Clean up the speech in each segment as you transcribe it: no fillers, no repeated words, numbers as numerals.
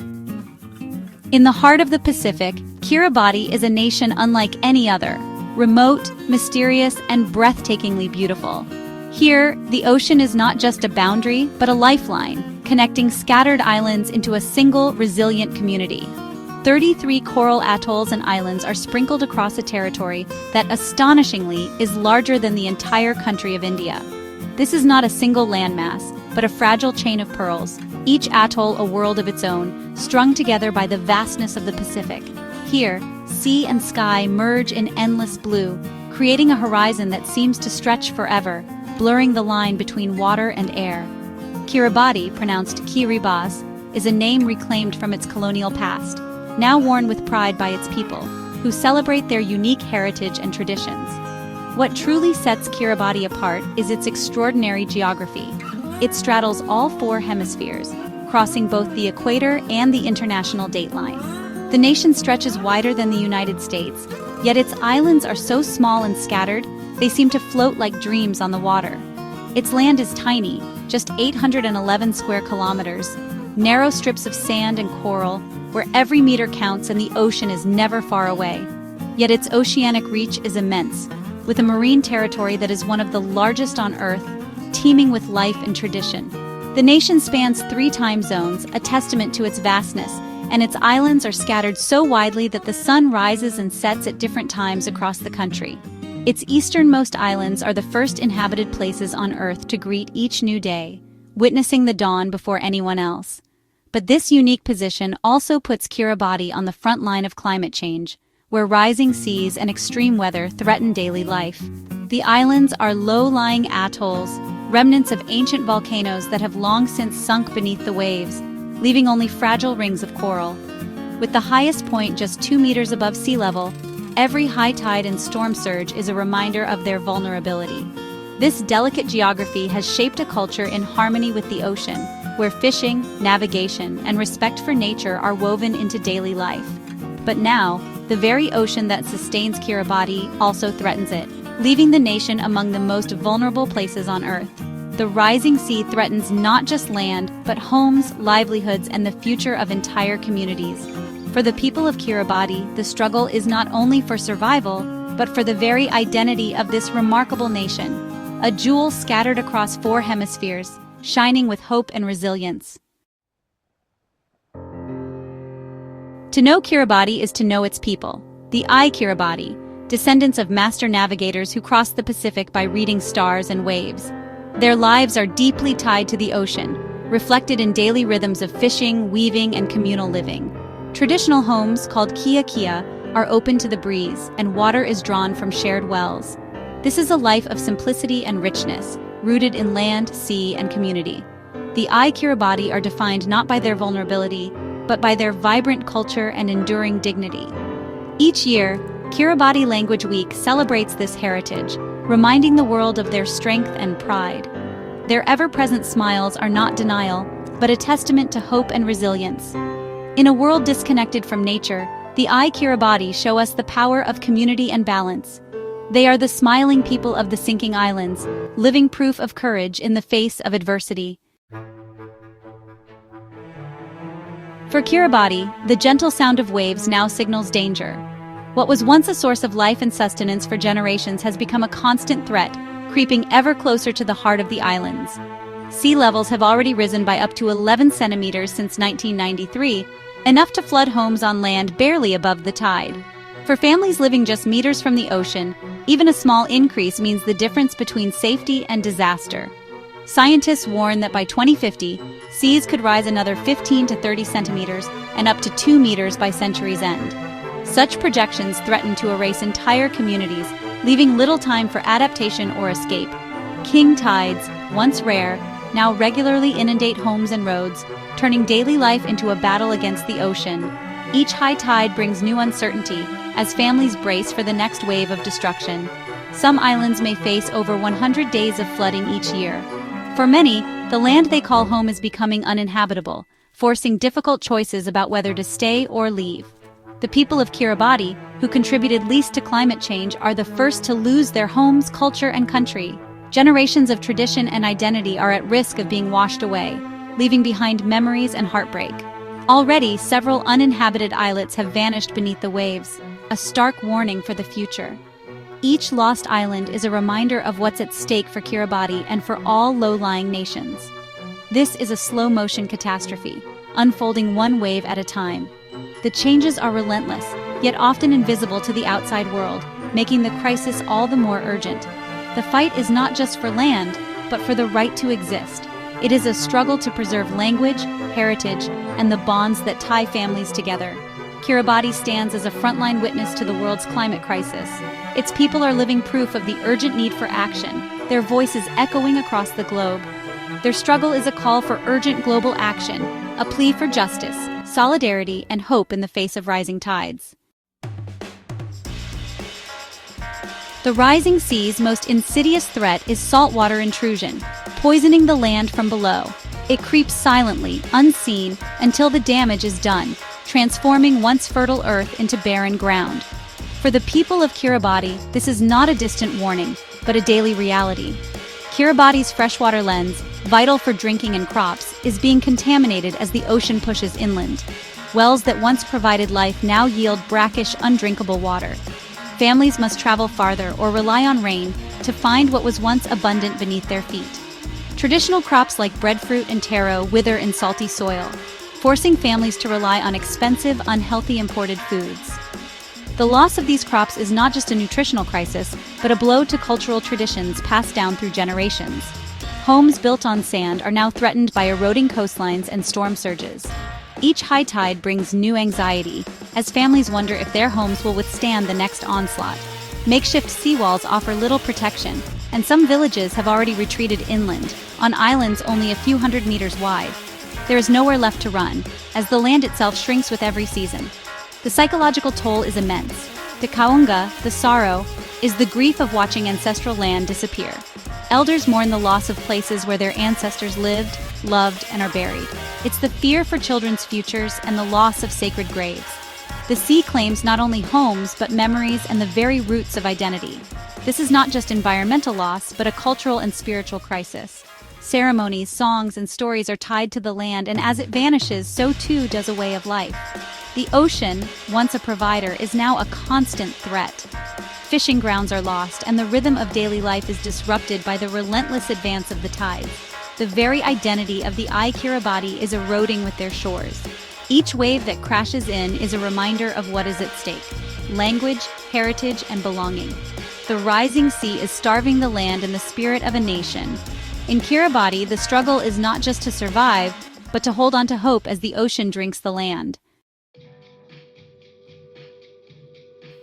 In the heart of the Pacific, Kiribati is a nation unlike any other, remote, mysterious, and breathtakingly beautiful. Here, the ocean is not just a boundary, but a lifeline, connecting scattered islands into a single, resilient community. 33 coral atolls and islands are sprinkled across a territory that, astonishingly, is larger than the entire country of India. This is not a single landmass, but a fragile chain of pearls, each atoll a world of its own, strung together by the vastness of the Pacific. Here, sea and sky merge in endless blue, creating a horizon that seems to stretch forever, blurring the line between water and air. Kiribati, pronounced Kiribati, is a name reclaimed from its colonial past, now worn with pride by its people, who celebrate their unique heritage and traditions. What truly sets Kiribati apart is its extraordinary geography. It straddles all four hemispheres, crossing both the equator and the international dateline. The nation stretches wider than the United States, yet its islands are so small and scattered, they seem to float like dreams on the water. Its land is tiny, just 811 square kilometers, narrow strips of sand and coral, where every meter counts and the ocean is never far away. Yet its oceanic reach is immense, with a marine territory that is one of the largest on Earth, teeming with life and tradition. The nation spans 3 time zones, a testament to its vastness, and its islands are scattered so widely that the sun rises and sets at different times across the country. Its easternmost islands are the first inhabited places on Earth to greet each new day, witnessing the dawn before anyone else. But this unique position also puts Kiribati on the front line of climate change, where rising seas and extreme weather threaten daily life. The islands are low-lying atolls, remnants of ancient volcanoes that have long since sunk beneath the waves, leaving only fragile rings of coral. With the highest point just 2 meters above sea level, every high tide and storm surge is a reminder of their vulnerability. This delicate geography has shaped a culture in harmony with the ocean, where fishing, navigation, and respect for nature are woven into daily life. But now, the very ocean that sustains Kiribati also threatens it, leaving the nation among the most vulnerable places on Earth. The rising sea threatens not just land, but homes, livelihoods, and the future of entire communities. For the people of Kiribati, the struggle is not only for survival, but for the very identity of this remarkable nation, a jewel scattered across 4 hemispheres, shining with hope and resilience. To know Kiribati is to know its people. The Kiribati, descendants of master navigators who crossed the Pacific by reading stars and waves. Their lives are deeply tied to the ocean, reflected in daily rhythms of fishing, weaving, and communal living. Traditional homes, called kia are open to the breeze, and water is drawn from shared wells. This is a life of simplicity and richness, rooted in land, sea, and community. The Kiribati are defined not by their vulnerability, but by their vibrant culture and enduring dignity. Each year, Kiribati Language Week celebrates this heritage, reminding the world of their strength and pride. Their ever-present smiles are not denial, but a testament to hope and resilience. In a world disconnected from nature, the Kiribati show us the power of community and balance. They are the smiling people of the sinking islands, living proof of courage in the face of adversity. For Kiribati, the gentle sound of waves now signals danger. What was once a source of life and sustenance for generations has become a constant threat, creeping ever closer to the heart of the islands. Sea levels have already risen by up to 11 centimeters since 1993, enough to flood homes on land barely above the tide. For families living just meters from the ocean, even a small increase means the difference between safety and disaster. Scientists warn that by 2050, seas could rise another 15 to 30 centimeters and up to 2 meters by century's end. Such projections threaten to erase entire communities, leaving little time for adaptation or escape. King tides, once rare, now regularly inundate homes and roads, turning daily life into a battle against the ocean. Each high tide brings new uncertainty as families brace for the next wave of destruction. Some islands may face over 100 days of flooding each year. For many, the land they call home is becoming uninhabitable, forcing difficult choices about whether to stay or leave. The people of Kiribati, who contributed least to climate change, are the first to lose their homes, culture, and country. Generations of tradition and identity are at risk of being washed away, leaving behind memories and heartbreak. Already, several uninhabited islets have vanished beneath the waves, a stark warning for the future. Each lost island is a reminder of what's at stake for Kiribati and for all low-lying nations. This is a slow-motion catastrophe, unfolding one wave at a time. The changes are relentless, yet often invisible to the outside world, making the crisis all the more urgent. The fight is not just for land, but for the right to exist. It is a struggle to preserve language, heritage, and the bonds that tie families together. Kiribati stands as a frontline witness to the world's climate crisis. Its people are living proof of the urgent need for action, their voices echoing across the globe. Their struggle is a call for urgent global action, a plea for justice, solidarity, and hope in the face of rising tides. The rising sea's most insidious threat is saltwater intrusion, poisoning the land from below. It creeps silently, unseen, until the damage is done, transforming once fertile earth into barren ground. For the people of Kiribati, this is not a distant warning, but a daily reality. Kiribati's freshwater lens, vital for drinking and crops, is being contaminated as the ocean pushes inland. Wells that once provided life now yield brackish, undrinkable water. Families must travel farther or rely on rain to find what was once abundant beneath their feet. Traditional crops like breadfruit and taro wither in salty soil, forcing families to rely on expensive, unhealthy imported foods. The loss of these crops is not just a nutritional crisis, but a blow to cultural traditions passed down through generations. Homes built on sand are now threatened by eroding coastlines and storm surges. Each high tide brings new anxiety, as families wonder if their homes will withstand the next onslaught. Makeshift seawalls offer little protection, and some villages have already retreated inland, on islands only a few hundred meters wide. There is nowhere left to run, as the land itself shrinks with every season. The psychological toll is immense. The kaunga, the sorrow, is the grief of watching ancestral land disappear. Elders mourn the loss of places where their ancestors lived, loved, and are buried. It's the fear for children's futures and the loss of sacred graves. The sea claims not only homes, but memories and the very roots of identity. This is not just environmental loss, but a cultural and spiritual crisis. Ceremonies, songs, and stories are tied to the land, and as it vanishes, so too does a way of life. The ocean, once a provider, is now a constant threat. Fishing grounds are lost, and the rhythm of daily life is disrupted by the relentless advance of the tides. The very identity of the Kiribati is eroding with their shores. Each wave that crashes in is a reminder of what is at stake: language, heritage, and belonging. The rising sea is starving the land and the spirit of a nation. In Kiribati, the struggle is not just to survive, but to hold on to hope as the ocean drinks the land.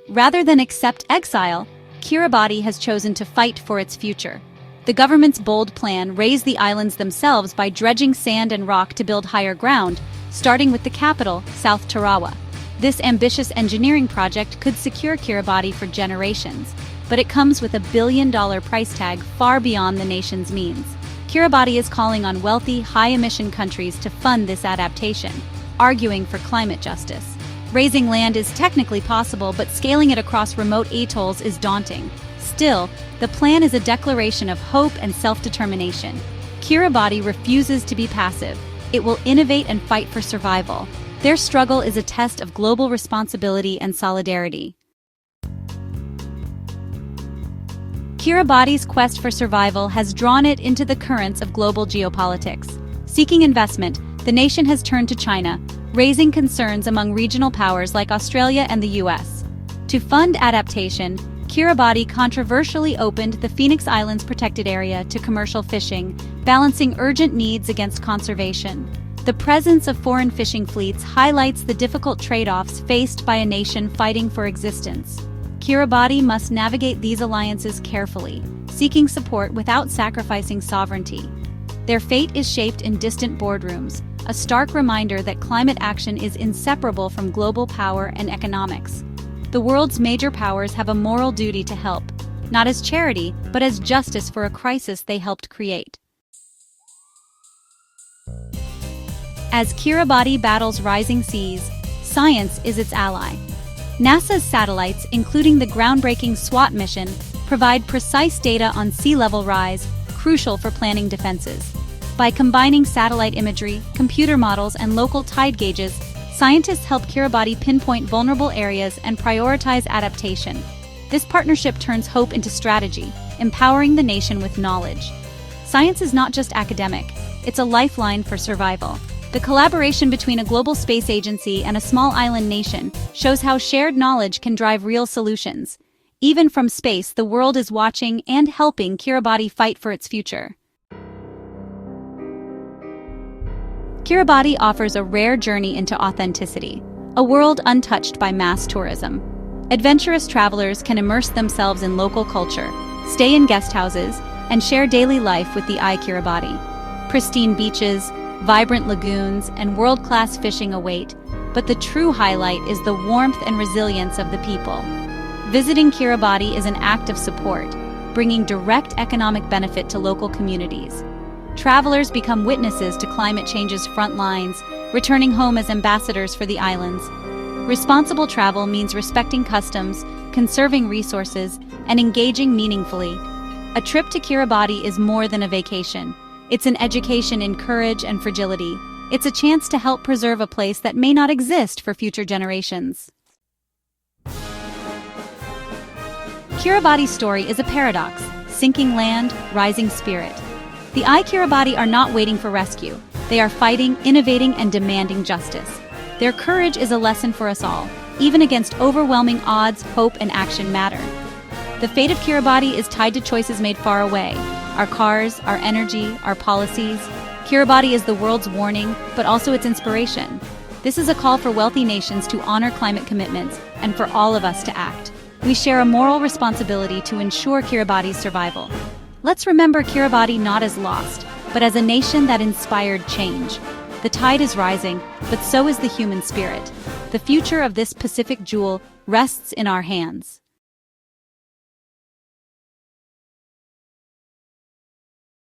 Rather than accept exile, Kiribati has chosen to fight for its future. The government's bold plan razed the islands themselves by dredging sand and rock to build higher ground, starting with the capital, South Tarawa. This ambitious engineering project could secure Kiribati for generations, but it comes with $1 billion price tag far beyond the nation's means. Kiribati is calling on wealthy, high-emission countries to fund this adaptation, arguing for climate justice. Raising land is technically possible, but scaling it across remote atolls is daunting. Still, the plan is a declaration of hope and self-determination. Kiribati refuses to be passive. It will innovate and fight for survival. Their struggle is a test of global responsibility and solidarity. Kiribati's quest for survival has drawn it into the currents of global geopolitics. Seeking investment, the nation has turned to China, raising concerns among regional powers like Australia and the US. To fund adaptation, Kiribati controversially opened the Phoenix Islands protected area to commercial fishing, balancing urgent needs against conservation. The presence of foreign fishing fleets highlights the difficult trade-offs faced by a nation fighting for existence. Kiribati must navigate these alliances carefully, seeking support without sacrificing sovereignty. Their fate is shaped in distant boardrooms, a stark reminder that climate action is inseparable from global power and economics. The world's major powers have a moral duty to help, not as charity, but as justice for a crisis they helped create. As Kiribati battles rising seas, science is its ally. NASA's satellites, including the groundbreaking SWAT mission, provide precise data on sea level rise, crucial for planning defenses. By combining satellite imagery, computer models, and local tide gauges, scientists help Kiribati pinpoint vulnerable areas and prioritize adaptation. This partnership turns hope into strategy, empowering the nation with knowledge. Science is not just academic, it's a lifeline for survival. The collaboration between a global space agency and a small island nation shows how shared knowledge can drive real solutions. Even from space, the world is watching and helping Kiribati fight for its future. Kiribati offers a rare journey into authenticity, a world untouched by mass tourism. Adventurous travelers can immerse themselves in local culture, stay in guest houses, and share daily life with the Kiribati. Pristine beaches, vibrant lagoons, and world-class fishing await, but the true highlight is the warmth and resilience of the people. Visiting Kiribati is an act of support, bringing direct economic benefit to local communities. Travelers become witnesses to climate change's front lines, returning home as ambassadors for the islands. Responsible travel means respecting customs, conserving resources, and engaging meaningfully. A trip to Kiribati is more than a vacation. It's an education in courage and fragility. It's a chance to help preserve a place that may not exist for future generations. Kiribati's story is a paradox: sinking land, rising spirit. The Kiribati are not waiting for rescue. They are fighting, innovating, and demanding justice. Their courage is a lesson for us all. Even against overwhelming odds, hope and action matter. The fate of Kiribati is tied to choices made far away. Our cars, our energy, our policies. Kiribati is the world's warning, but also its inspiration. This is a call for wealthy nations to honor climate commitments and for all of us to act. We share a moral responsibility to ensure Kiribati's survival. Let's remember Kiribati not as lost, but as a nation that inspired change. The tide is rising, but so is the human spirit. The future of this Pacific jewel rests in our hands.